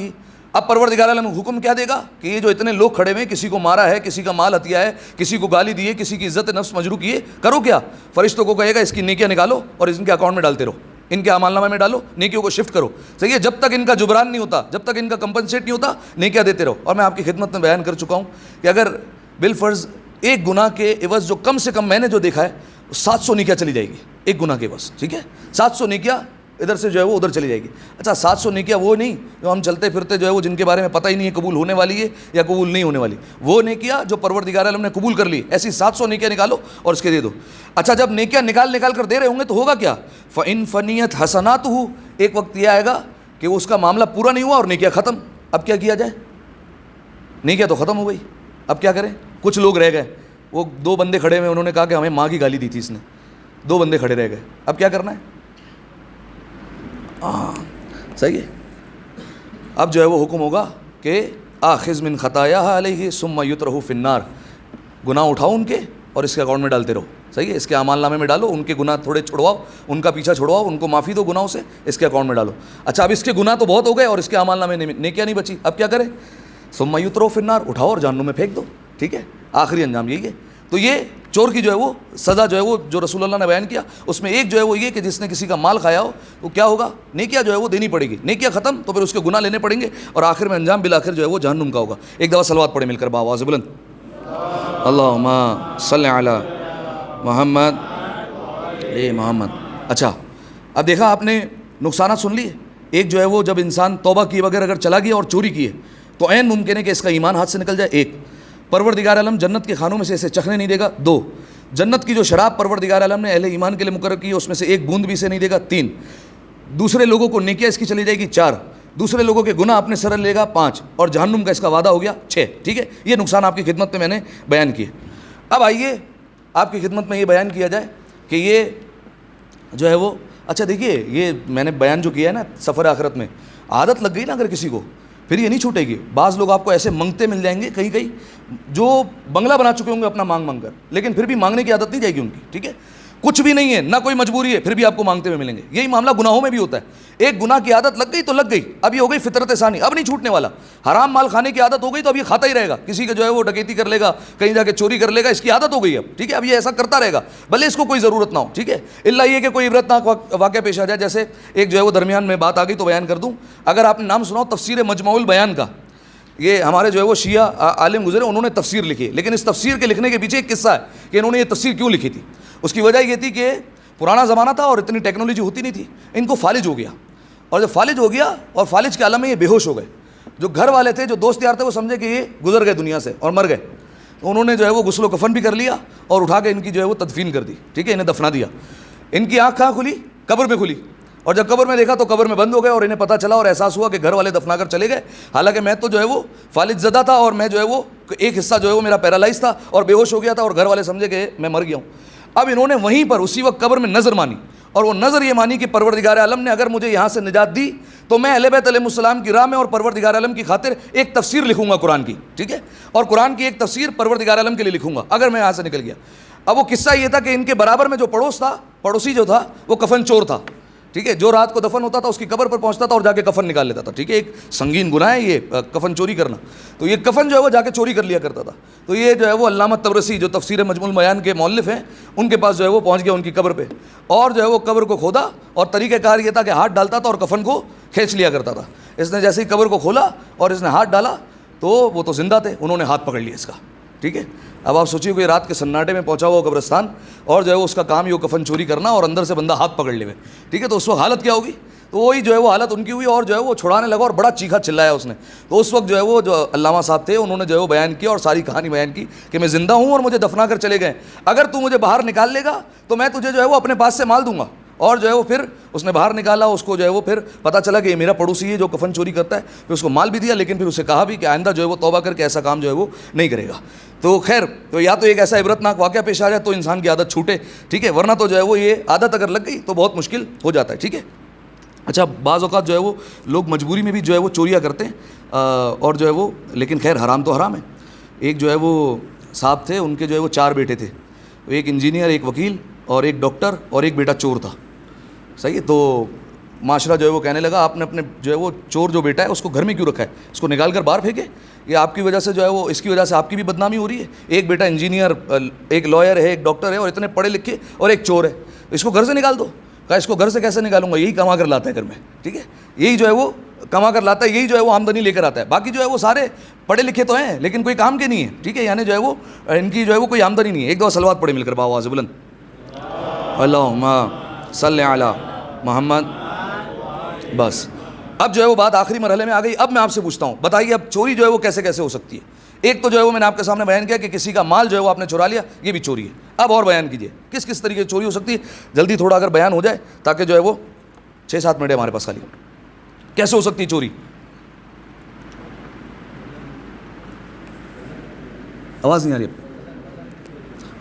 اب پروردگار عالم حکم کیا دے گا کہ یہ جو اتنے لوگ کھڑے ہوئے, کسی کو مارا ہے, کسی کا مال ہتھیا ہے, کسی کو گالی دی ہے, کسی کی عزت نفس مجروح کی ہے, کرو کیا؟ فرشتوں کو کہے گا اس کی نیکیاں نکالو اور ان کے اکاؤنٹ میں ڈالتے رہو, ان کے اعمال نامے میں ڈالو, نیکیوں کو شفٹ کرو. صحیح ہے, جب تک ان کا جبران نہیں ہوتا, جب تک ان کا کمپنسیٹ نہیں ہوتا, نیکیاں دیتے رہو. اور میں آپ کی خدمت میں بیان کر چکا ہوں کہ اگر بالفرض ایک گناہ کے عوض جو کم سے کم میں نے جو دیکھا ہے 700 نیکیاں چلی جائے گی ایک گناہ کے عوض, ٹھیک ہے, 700 نیکیاں ادھر سے جو ہے وہ ادھر چلی جائے گی. اچھا, 700 نیکیاں وہ نہیں جو ہم چلتے پھرتے جو ہے وہ جن کے بارے میں پتہ ہی نہیں ہے قبول ہونے والی ہے یا قبول نہیں ہونے والی, وہ نیکیاں جو پروردگار عالم نے قبول کر لی, ایسی 700 نیکیاں نکالو اور اس کے دے دو. اچھا, جب نیکیاں نکال کر دے رہے ہوں گے تو ہوگا کیا؟ فَإِن فَنِيَتْ حَسَنَاتُهُ, ایک وقت یہ آئے گا کہ اس کا معاملہ پورا نہیں ہوا اور نیکیاں ختم. اب کیا کیا جائے؟ نیکیاں تو ختم ہو گئی, اب کیا کریں؟ کچھ لوگ رہ گئے, وہ 2 بندے کھڑے ہوئے, انہوں نے کہا کہ ہمیں ماں کی گالی دی تھی اس نے, 2 بندے کھڑے رہ گئے, اب کیا کرنا ہے؟ صحیح ہے, اب جو ہے وہ حکم ہوگا کہ آخذ من خطایا علیہ ثم یطرح فی النار, گناہ اٹھاؤ ان کے اور اس کے اکاؤنٹ میں ڈالتے رہو. صحیح ہے, اس کے اعمال نامے میں ڈالو, ان کے گناہ تھوڑے چھڑواؤ, ان کا پیچھا چھڑواؤ, ان کو معافی دو گناہوں سے, اس کے اکاؤنٹ میں ڈالو. اچھا, اب اس کے گناہ تو بہت ہو گئے اور اس کے اعمال نامے نیکیاں نہیں بچی, اب کیا کریں؟ ثم یطرح فی النار, اٹھاؤ اور جہنم میں پھینک دو. ٹھیک ہے, آخری انجام یہی ہے. تو یہ چور کی جو ہے وہ سزا جو ہے وہ جو رسول اللہ نے بیان کیا اس میں ایک جو ہے وہ یہ کہ جس نے کسی کا مال کھایا ہو وہ کیا ہوگا, نیکیاں جو ہے وہ دینی پڑے گی, نیکیاں ختم تو پھر اس کے گناہ لینے پڑیں گے اور آخر میں انجام بالآخر جو ہے وہ جہنم کا ہوگا. ایک دفعہ صلوات پڑھیں مل کر بآواز بلند, اللہم صلی علی محمد محمد. اچھا اب دیکھا آپ نے نقصانات سن لیے. ایک جو ہے وہ جب انسان توبہ کیے بغیر اگر چلا گیا اور چوری کی ہے تو عین ممکن ہے کہ اس کا ایمان ہاتھ سے نکل جائے. ایک, پروردگار عالم جنت کے کھانوں میں سے اسے چکھنے نہیں دے گا. دو, جنت کی جو شراب پروردگار عالم نے اہل ایمان کے لیے مقرر کی ہے اس میں سے ایک بوند بھی اسے نہیں دے گا. تین, دوسرے لوگوں کو نیکیاں اس کی چلی جائے گی. چار, دوسرے لوگوں کے گناہ اپنے سر لے گا. پانچ, اور جہنم کا اس کا وعدہ ہو گیا. چھ. ٹھیک ہے, یہ نقصان آپ کی خدمت میں میں نے بیان کیے. اب آئیے آپ کی خدمت میں یہ بیان کیا جائے کہ یہ جو ہے وہ, اچھا دیکھیے یہ میں نے بیان جو کیا ہے نا سفر آخرت میں, عادت لگ گئی نا اگر کسی کو پھر یہ نہیں چھوٹے گی. بعض لوگ آپ کو ایسے منگتے مل جائیں گے کہیں کہیں جو بنگلہ بنا چکے ہوں گے اپنا مانگ مانگ کر, لیکن پھر بھی مانگنے کی عادت نہیں جائے گی ان کی. ٹھیک ہے, کچھ بھی نہیں ہے نہ کوئی مجبوری ہے پھر بھی آپ کو مانگتے ہوئے ملیں گے. یہی معاملہ گناہوں میں بھی ہوتا ہے. ایک گناہ کی عادت لگ گئی تو لگ گئی, اب یہ ہو گئی فطرت ثانی, اب نہیں چھوٹنے والا. حرام مال کھانے کی عادت ہو گئی تو اب یہ کھاتا ہی رہے گا. کسی کا جو ہے وہ ڈکیتی کر لے گا, کہیں جا کے چوری کر لے گا, اس کی عادت ہو گئی اب. ٹھیک ہے, اب یہ ایسا کرتا رہے گا بھلے اس کو کوئی ضرورت نہ ہو. ٹھیک ہے, اللہ یہ کہ کوئی عبرتناک واقعہ پیش آ جائے. جیسے ایک جو ہے وہ درمیان میں بات آ گئی تو بیان کر دوں. اگر آپ نے نام سنا ہو تفسیر مجموع البیان کا, یہ ہمارے جو ہے وہ شیعہ عالم گزرے انہوں نے تفسیر لکھی, لیکن اس تفسیر کے لکھنے کے پیچھے ایک قصہ ہے کہ انہوں نے یہ تفسیر کیوں لکھی تھی. اس کی وجہ یہ تھی کہ پرانا زمانہ تھا اور اتنی ٹیکنالوجی ہوتی نہیں تھی. ان کو فالج ہو گیا, اور جب فالج ہو گیا اور فالج کے عالم میں یہ بے ہوش ہو گئے. جو گھر والے تھے, جو دوست یار تھے, وہ سمجھے کہ یہ گزر گئے دنیا سے اور مر گئے. انہوں نے جو ہے وہ غسل و کفن بھی کر لیا اور اٹھا کے ان کی جو ہے وہ تدفین کر دی. ٹھیک ہے, انہیں دفنا دیا. ان کی آنکھ کہاں کھلی؟ قبر میں کھلی. اور جب قبر میں دیکھا تو قبر میں بند ہو گئے اور انہیں پتہ چلا اور احساس ہوا کہ گھر والے دفنا کر چلے گئے. حالانکہ میں تو جو ہے وہ فالج زدہ تھا اور میں جو ہے وہ ایک حصہ جو ہے وہ میرا پیرالائز تھا اور بے ہوش ہو گیا تھا, اور گھر والے سمجھے کہ میں مر گیا ہوں. اب انہوں نے وہیں پر اسی وقت قبر میں نظر مانی, اور وہ نظر یہ مانی کہ پروردگار عالم نے اگر مجھے یہاں سے نجات دی تو میں اہل بیت علیہ السلام کی راہ میں اور پروردگار عالم کی خاطر ایک تفسیر لکھوں گا قرآن کی. ٹھیک ہے, اور قرآن کی ایک تفسیر پروردگار عالم کے لیے لکھوں گا اگر میں یہاں سے نکل گیا. اب وہ قصہ یہ تھا کہ ان کے برابر میں جو پڑوسی جو تھا وہ کفن چور تھا. ٹھیک ہے, جو رات کو دفن ہوتا تھا اس کی قبر پر پہنچتا تھا اور جا کے کفن نکال لیتا تھا. ٹھیک ہے, ایک سنگین گناہ ہے یہ کفن چوری کرنا. تو یہ کفن جو ہے وہ جا کے چوری کر لیا کرتا تھا. تو یہ جو ہے وہ علامہ طبرسی جو تفسیر مجموع البیان کے مؤلف ہیں, ان کے پاس جو ہے وہ پہنچ گیا ان کی قبر پہ, اور جو ہے وہ قبر کو کھودا, اور طریقہ کار یہ تھا کہ ہاتھ ڈالتا تھا اور کفن کو کھینچ لیا کرتا تھا. اس نے جیسے ہی قبر کو کھولا اور اس نے ہاتھ ڈالا تو وہ تو زندہ تھے, انہوں نے ہاتھ پکڑ لیا اس کا. ٹھیک ہے, اب آپ سوچیے کہ رات کے سناٹے میں پہنچا ہوا قبرستان اور جو ہے وہ اس کا کام یہ کفن چوری کرنا اور اندر سے بندہ ہاتھ پکڑ لے ہوئے. ٹھیک ہے, تو اس وقت حالت کیا ہوگی؟ تو وہی جو ہے وہ حالت ان کی ہوئی, اور جو ہے وہ چھڑانے لگا اور بڑا چیخا چلایا اس نے. تو اس وقت جو ہے وہ جو علامہ صاحب تھے انہوں نے جو ہے وہ بیان کیا اور ساری کہانی بیان کی کہ میں زندہ ہوں اور مجھے دفنا کر چلے گئے, اگر تو مجھے باہر نکال لے گا تو میں تجھے جو ہے وہ اپنے پاس سے مال دوں گا. اور جو ہے وہ پھر اس نے باہر نکالا, اس کو جو ہے وہ پھر پتہ چلا کہ یہ میرا پڑوسی ہے جو کفن چوری کرتا ہے. پھر اس کو مال بھی دیا, لیکن پھر اسے کہا بھی کہ آئندہ جو ہے وہ توبہ کر کے ایسا کام جو ہے وہ نہیں کرے گا. تو خیر, تو یا تو ایک ایسا عبرتناک واقعہ پیش آ جائے تو انسان کی عادت چھوٹے. ٹھیک ہے, ورنہ تو جو ہے وہ یہ عادت اگر لگ گئی تو بہت مشکل ہو جاتا ہے. ٹھیک ہے, اچھا بعض اوقات جو ہے وہ لوگ مجبوری میں بھی جو ہے وہ چوریاں کرتے ہیں, اور جو ہے وہ لیکن خیر حرام تو حرام ہے. ایک جو ہے وہ صاحب تھے, ان کے جو ہے وہ 4 بیٹے تھے, ایک انجینئر, ایک وکیل اور ایک ڈاکٹر, اور ایک بیٹا چور تھا. صحیح ہے, تو معاشرہ جو ہے وہ کہنے لگا آپ نے اپنے جو ہے وہ چور جو بیٹا ہے اس کو گھر میں کیوں رکھا ہے, اس کو نکال کر باہر پھینکے, یہ آپ کی وجہ سے جو ہے وہ اس کی وجہ سے آپ کی بھی بدنامی ہو رہی ہے. ایک بیٹا انجینئر, ایک لائر ہے, ایک ڈاکٹر ہے, اور اتنے پڑھے لکھے, اور ایک چور ہے, اس کو گھر سے نکال دو. کہا اس کو گھر سے کیسے نکالوں گا, یہی کما کر لاتا ہے گھر میں. ٹھیک ہے, یہی جو ہے وہ کما کر لاتا ہے, یہی جو ہے وہ آمدنی لے کر آتا ہے. باقی جو ہے وہ سارے پڑھے لکھے تو ہیں لیکن کوئی کام کے نہیں ہیں. ٹھیک ہے, یعنی جو ہے وہ ان کی جو ہے وہ کوئی آمدنی نہیں ہے. ایک دفعہ صلوات پڑھے مل کر بآواز بلند, اللہم صلی علی محمد. بس اب جو ہے وہ بات آخری مرحلے میں آ گئی. اب میں آپ سے پوچھتا ہوں, بتائیے اب چوری جو ہے وہ کیسے کیسے ہو سکتی ہے؟ ایک تو جو ہے وہ میں نے آپ کے سامنے بیان کیا کہ کسی کا مال جو ہے وہ آپ نے چورا لیا, یہ بھی چوری ہے. اب اور بیان کیجئے کس کس طریقے سے چوری ہو سکتی ہے, جلدی تھوڑا اگر بیان ہو جائے تاکہ جو ہے وہ 6-7 منٹ ہے ہمارے پاس خالی. کیسے ہو سکتی ہے چوری؟ آواز نہیں آ رہی؟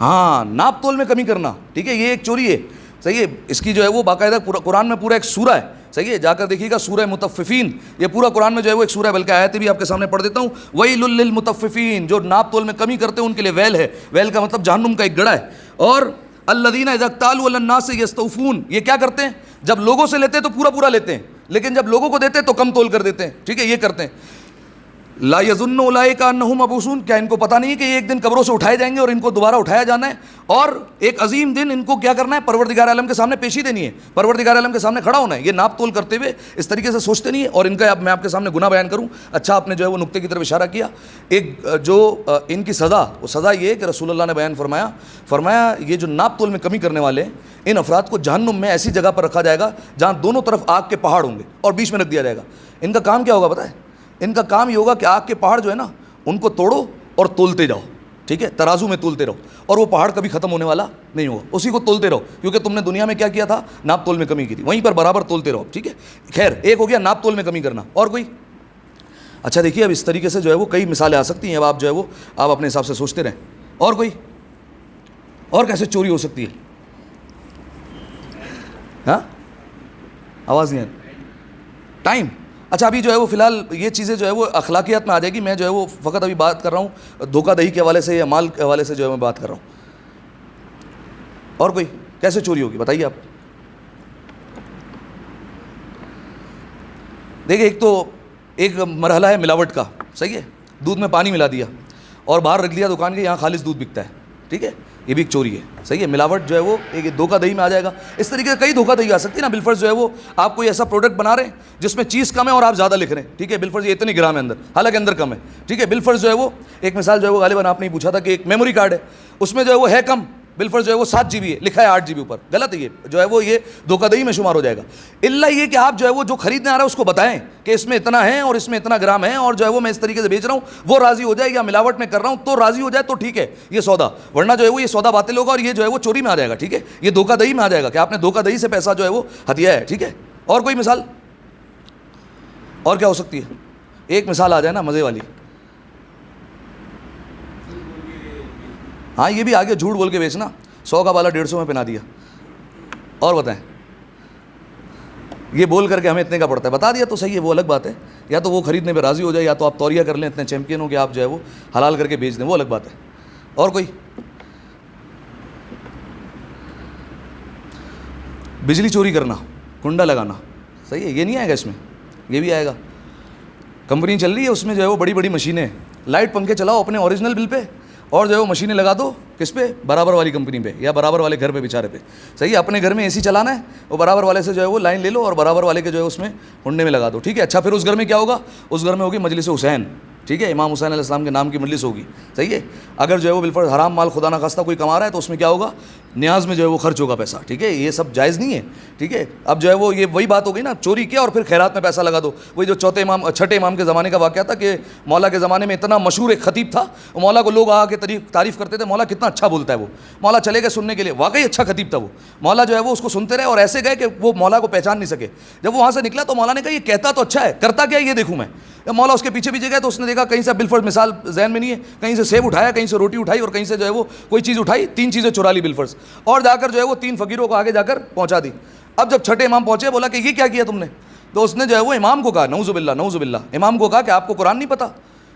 ہاں, ناپ تول میں کمی کرنا. ٹھیک ہے, یہ ایک چوری ہے. صحیح ہے, اس کی جو ہے وہ باقاعدہ قرآن میں پورا ایک سورہ ہے. صحیح ہے, جا کر دیکھیے گا سورہ مطففین, یہ پورا قرآن میں جو ہے وہ ایک سورہ ہے, بلکہ آیتیں بھی آپ کے سامنے پڑھ دیتا ہوں. ویل للمطففین, جو ناپ تول میں کمی کرتے ہیں ان کے لیے ویل ہے. ویل کا مطلب جہنم کا ایک گڑھا ہے. اور الذین اذا اکتالوا علی الناس یستوفون, یہ کیا کرتے ہیں, جب لوگوں سے لیتے ہیں تو پورا پورا لیتے ہیں, لیکن جب لوگوں کو دیتے ہیں تو کم تول کر دیتے ہیں. ٹھیک ہے, یہ کرتے ہیں. لا یظن اولئک انہم مبعوثون، کیا ان کو پتہ نہیں ہے کہ یہ ایک دن قبروں سے اٹھائے جائیں گے اور ان کو دوبارہ اٹھایا جانا ہے، اور ایک عظیم دن ان کو کیا کرنا ہے، پروردگار عالم کے سامنے پیشی دینی ہے، پروردگار عالم کے سامنے کھڑا ہونا ہے. یہ ناپ تول کرتے ہوئے اس طریقے سے سوچتے نہیں ہیں. اور ان کا اب میں آپ کے سامنے گناہ بیان کروں. اچھا آپ نے جو ہے وہ نقطے کی طرف اشارہ کیا. ایک جو ان کی سزا، وہ سزا یہ ہے کہ رسول اللہ نے بیان فرمایا یہ جو ناپ تول میں کمی کرنے والے ہیں ان افراد کو جہنم میں ایسی جگہ پر رکھا جائے گا جہاں دونوں طرف آگ کے پہاڑ ہوں گے اور بیچ میں رکھ دیا جائے گا. ان کا کام کیا ہوگا پتہ ہے؟ ان کا کام یہ ہوگا کہ آگ کے پہاڑ جو ہے نا ان کو توڑو اور تولتے جاؤ. ٹھیک ہے، ترازو میں تولتے رہو اور وہ پہاڑ کبھی ختم ہونے والا نہیں ہوگا، اسی کو تولتے رہو، کیونکہ تم نے دنیا میں کیا کیا تھا، ناپ تول میں کمی کی تھی، وہیں پر برابر تولتے رہو. ٹھیک ہے، خیر ایک ہو گیا ناپ تول میں کمی کرنا. اور کوئی؟ اچھا دیکھیے اب اس طریقے سے جو ہے وہ کئی مثالیں آ سکتی ہیں. اب آپ جو ہے وہ آپ اپنے حساب سے سوچتے رہیں. اور کوئی؟ اور کیسے چوری ہو سکتی ہے؟ ہاں آواز نہیں ہے. ٹائم. اچھا ابھی جو ہے وہ فی الحال یہ چیزیں جو ہے وہ اخلاقیات میں آ جائے گی. میں جو ہے وہ فقط ابھی بات کر رہا ہوں دھوکہ دہی کے حوالے سے یا مال کے حوالے سے جو ہے میں بات کر رہا ہوں. اور کوئی کیسے چوری ہوگی بتائیے آپ. دیکھیے ایک تو ایک مرحلہ ہے ملاوٹ کا، صحیح ہے، دودھ میں پانی ملا دیا اور باہر رکھ دیا دکان کے، یہاں خالص دودھ بکتا ہے. ٹھیک ہے، یہ بھی ایک چوری ہے. صحیح ہے، ملاوٹ جو ہے وہ ایک دھوکہ دہی میں آ جائے گا. اس طریقے سے کئی دھوکہ دہی آ سکتی ہے نا. بالفرض جو ہے وہ آپ کوئی ایسا پروڈکٹ بنا رہے ہیں جس میں چیز کم ہے اور آپ زیادہ لکھ رہے ہیں. ٹھیک ہے، بالفرض یہ اتنی گرام ہے اندر، حالانکہ اندر کم ہے. ٹھیک ہے، بالفرض جو ہے وہ ایک مثال جو ہے وہ غالباً آپ نے پوچھا تھا کہ ایک میموری کارڈ ہے، اس میں جو ہے وہ ہے کم، بالفرض جو ہے وہ 7 GB ہے، لکھا ہے 8 GB اوپر. غلط ہے، یہ جو ہے وہ یہ دھوکہ دہی میں شمار ہو جائے گا. الا یہ کہ آپ جو ہے وہ جو خریدنے آ رہا ہے اس کو بتائیں کہ اس میں اتنا ہے اور اس میں اتنا گرام ہے اور جو ہے وہ میں اس طریقے سے بیچ رہا ہوں، وہ راضی ہو جائے، یا ملاوٹ میں کر رہا ہوں تو راضی ہو جائے تو ٹھیک ہے یہ سودا، ورنہ جو ہے وہ یہ سودا باطل ہوگا اور یہ جو ہے وہ چوری میں آ جائے گا. ٹھیک ہے، یہ دھوکہ دہی میں آ جائے گا کہ آپ نے دھوکہ دہی سے پیسہ جو ہے وہ ہتھیا ہے. ٹھیک ہے. اور کوئی مثال؟ اور کیا ہو سکتی ہے؟ ایک مثال آ جائے نا مزے والی. ہاں یہ بھی آگے جھوٹ بول کے بیچنا، 100 کا بالا 150 میں پہنا دیا. اور بتائیں، یہ بول کر کے ہمیں اتنے کا پڑتا ہے، بتا دیا تو صحیح ہے، وہ الگ بات ہے. یا تو وہ خریدنے پہ راضی ہو جائے یا تو آپ توریہ کر لیں اتنے چیمپئن ہو کہ آپ جو ہے وہ حلال کر کے بیچ دیں، وہ الگ بات ہے. اور کوئی؟ بجلی چوری کرنا، کنڈا لگانا، صحیح ہے، یہ نہیں آئے گا اس میں، یہ بھی آئے گا. کمپنی چل رہی ہے اس میں جو ہے وہ بڑی بڑی مشینیں، لائٹ پنکھے چلاؤ اپنے اوریجنل بل پہ اور جو ہے وہ مشینیں لگا دو کس پہ؟ برابر والی کمپنی پہ یا برابر والے گھر پہ بیچارے پہ. صحیح ہے، اپنے گھر میں AC چلانا ہے، وہ برابر والے سے جو ہے وہ لائن لے لو اور برابر والے کے جو ہے اس میں ہنڈے میں لگا دو. ٹھیک ہے. اچھا پھر اس گھر میں کیا ہوگا؟ اس گھر میں ہوگی مجلس حسین. ٹھیک ہے، امام حسین علیہ السلام کے نام کی مجلس ہوگی. صحیح ہے. اگر جو ہے وہ بالفرض حرام مال خدا نخواستہ کوئی کما رہا ہے تو اس میں کیا ہوگا؟ نیاز میں جو ہے وہ خرچ ہوگا پیسہ. ٹھیک ہے، یہ سب جائز نہیں ہے. ٹھیک ہے. اب جو ہے وہ یہ وہی بات ہو گئی نا، چوری کیا اور پھر خیرات میں پیسہ لگا دو. وہی جو چھٹے امام کے زمانے کا واقعہ تھا کہ مولا کے زمانے میں اتنا مشہور ایک خطیب تھا، مولا کو لوگ آ کے تعریف کرتے تھے، مولا کتنا اچھا بولتا ہے وہ. مولا چلے گئے سننے کے لیے، واقعی اچھا خطیب تھا وہ. مولا جو ہے وہ اس کو سنتے رہے اور ایسے گئے کہ وہ مولا کو پہچان نہیں سکے. جب وہ وہاں سے نکلا تو مولا نے کہا یہ کہتا تو اچھا ہے، کرتا کیا یہ دیکھوں میں. جب مولا اس کے پیچھے پیچھے گئے تو اس نے دیکھا کہیں سے بالفرض مثال ذہن میں نہیں ہے، کہیں سے سیب اٹھایا، کہیں سے روٹی اٹھائی اور کہیں سے جو ہے وہ کوئی چیز اٹھائی، 3 چیزیں چرا لی بالفرض، اور جا کر جو ہے وہ 3 فقیروں کو آگے جا کر پہنچا دی. اب جب چھٹے امام پہنچے بولا کہ یہ کیا کیا تم نے؟ تو اس نے جو ہے وہ امام کو کہا، نعوذ باللہ نعوذ باللہ، امام کو کہا کہ آپ کو قرآن نہیں پتہ.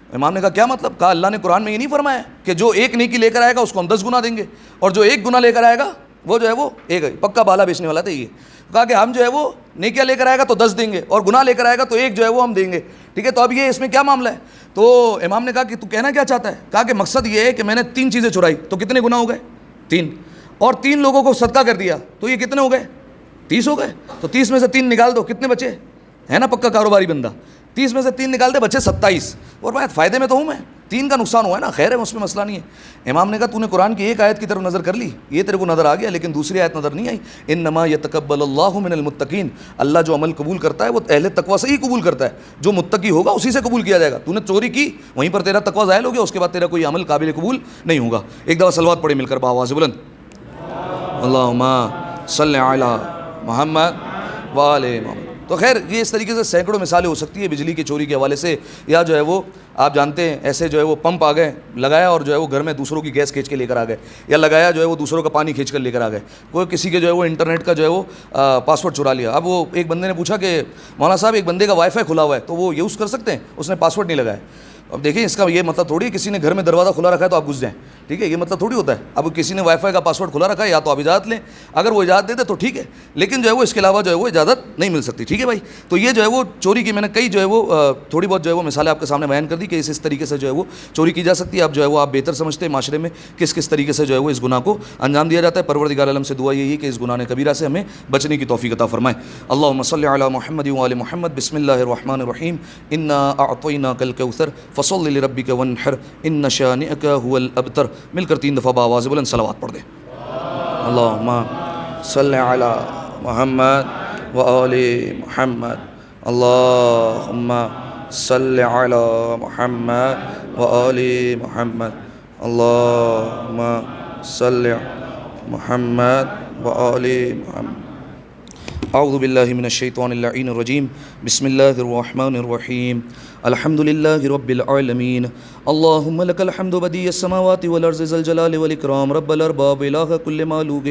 امام نے کہا کیا مطلب؟ کہا اللہ نے قرآن میں یہ نہیں فرمایا کہ جو ایک نیکی لے کر آئے گا اس کو ہم 10 گنا دیں گے اور جو 1 گنا لے کر آئے گا وہ جو ہے وہ ایک پکا بالا بیچنے والا تھا. یہ کہا کہ ہم جو ہے وہ نیکیاں لے کر آئے گا تو 10 دیں گے اور گناہ لے کر آئے گا تو 1 جو ہے وہ ہم دیں گے. ٹھیک ہے، تو اب یہ اس میں کیا معاملہ ہے؟ تو امام نے کہا کہ تو کہنا کیا چاہتا ہے؟ کہا کہ مقصد یہ ہے کہ میں نے 3 چیزیں چرائی تو کتنے گناہ ہو گئے؟ 3. اور 3 لوگوں کو صدقہ کر دیا تو یہ کتنے ہو گئے؟ 30 ہو گئے. تو 30 میں سے 3 نکال دو، کتنے بچے؟ ہے نا پکا کاروباری بندہ، 30 میں سے 3 نکال دے، بچے 27. اور میں فائدے میں تو ہوں، میں 3 کا نقصان ہوا ہے نا، خیر ہے اس میں مسئلہ نہیں ہے. امام نے کہا تو نے قرآن کی ایک آیت کی طرف نظر کر لی، یہ تیرے کو نظر آ گیا، لیکن دوسری آیت نظر نہیں آئی. انما یتقبل اللہ من المتقین، اللہ جو عمل قبول کرتا ہے وہ اہل تقوی سے ہی قبول کرتا ہے، جو متقی ہوگا اسی سے قبول کیا جائے گا. تو نے چوری کی وہیں پر تیرا تقوی ظاہر ہو گیا، اس کے بعد تیرا کوئی عمل قابل قبول نہیں ہوگا. ایک دفعہ صلوات پڑھے مل کر بآواز بلند، اللہم صلی علی محمد وآل محمد. تو خیر یہ اس طریقے سے سینکڑوں مثالیں ہو سکتی ہے بجلی کی چوری کے حوالے سے. یا جو ہے وہ آپ جانتے ہیں ایسے جو ہے وہ پمپ آ گئے، لگایا اور جو ہے وہ گھر میں دوسروں کی گیس کھینچ کے لے کر آ گئے، یا لگایا جو ہے وہ دوسروں کا پانی کھینچ کر لے کر آ گئے. کوئی کسی کے جو ہے وہ انٹرنیٹ کا جو ہے وہ پاسورڈ چرا لیا. اب وہ ایک بندے نے پوچھا کہ مولانا صاحب ایک بندے کا وائی فائی کھلا ہوا ہے تو وہ یوز کر سکتے ہیں؟ اس نے پاسورڈ نہیں لگایا. اب دیکھیں اس کا یہ مطلب تھوڑی ہے کسی نے گھر میں دروازہ کھلا رکھا ہے تو آپ گھس جائیں, ٹھیک ہے, یہ مطلب تھوڑی ہوتا ہے. اب کسی نے وائی فائی کا پاسورڈ کھلا رکھا ہے یا تو آپ اجازت لیں, اگر وہ اجازت دے دے تو ٹھیک ہے, لیکن جو ہے وہ اس کے علاوہ جو ہے وہ اجازت نہیں مل سکتی, ٹھیک ہے بھائی. تو یہ جو ہے وہ چوری کی میں نے کئی جو ہے وہ تھوڑی بہت جو ہے وہ مثالیں آپ کے سامنے بیان کر دی کہ اس طریقے سے جو ہے وہ چوری کی جا سکتی ہے. اب جو ہے وہ آپ بہتر سمجھتے ہیں معاشرے میں کس طریقے سے جو ہے وہ اس گناہ کو انجام دیا جاتا ہے. پروردگار عالم سے دعا یہی ہے کہ اس گناہ کبیرہ سے ہمیں بچنے کی توفیق عطا فرمائے. اللہم صلی علی محمد و آل محمد. بسم اللہ الرحمن الرحیم. انا اعطیناک الکوثر فصل لربک وانحر ان شانئک هو الابتر. مل کر 3 دفعہ بآواز بلند صلوات پڑھ دیں. اللہم صلی علی محمد و آل محمد. اللہم صلی علی محمد و آل محمد. اللہم صلی علی محمد و آل محمد. اعوذ باللہ من الشیطان اللعین الرجیم. بسم اللہ الرحمن الرحیم. الحمد للہ رب العالمین. اللہم لک الحمد بدیع السماوات والارض ذا الجلال والاکرام رب الارباب الہ کل معلوق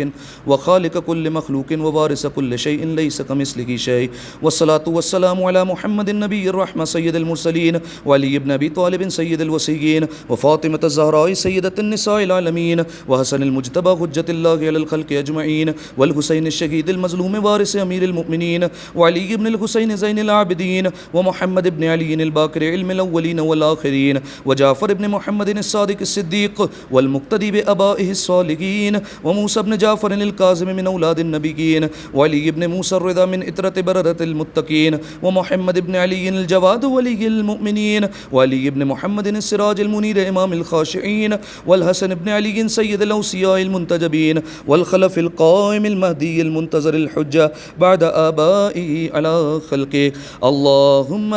وخالق کل مخلوق ووارث کل شیء لیس کمثلہ شیء والصلاة والسلام علی محمد النبی الرحمہ سید المرسلین وعلی بن ابی طالب سید الوصیین وفاطمة الزہراء سیدۃ النساء العالمین وحسن المجتبی حجۃ اللہ علی الخلق اجمعین والحسین الشہید المظلوم وارث امیر المؤمنین وعلی بن الحسین زین العابدین ومحمد بن علی الباقر علم الاولین والآخرین وجعفر بن محمد الصادق الصدیق والمقتدی بآبائہ الصالحین وموسیٰ بن جعفر الکاظم من اولاد النبیین وعلی بن موسیٰ الرضا من اطرۃ بررۃ المتقین ومحمد بن علی الجواد ولی المؤمنین وعلی بن محمد السراج المنیر امام الخاشعین والحسن بن علی سید الاوصیاء المنتجبین والخلف القائم المہدی المنتظر الحجہ بعد آبائه على خلقه. اللهم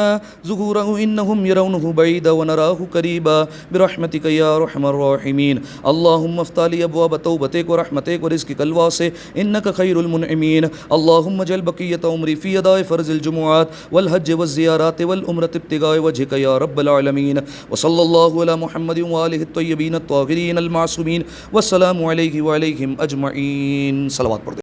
ظهوره إنهم يرونه بعيدا ونراه قريبا برحمتك يا أرحم الراحمين. اللهم افتح لي أبواب توبتك ورحمتك ورزقك الواسع إنك خير المنعمين. اللهم اجعل بقية عمري في أداء فرض الجمعات والحج والزيارات والعمرة ابتغاء وجهك يا رب العالمين. وصلى الله على محمد وآله الطيبين الطاهرين المعصومين والسلام عليه وعليهم أجمعين. صلوات پڑھ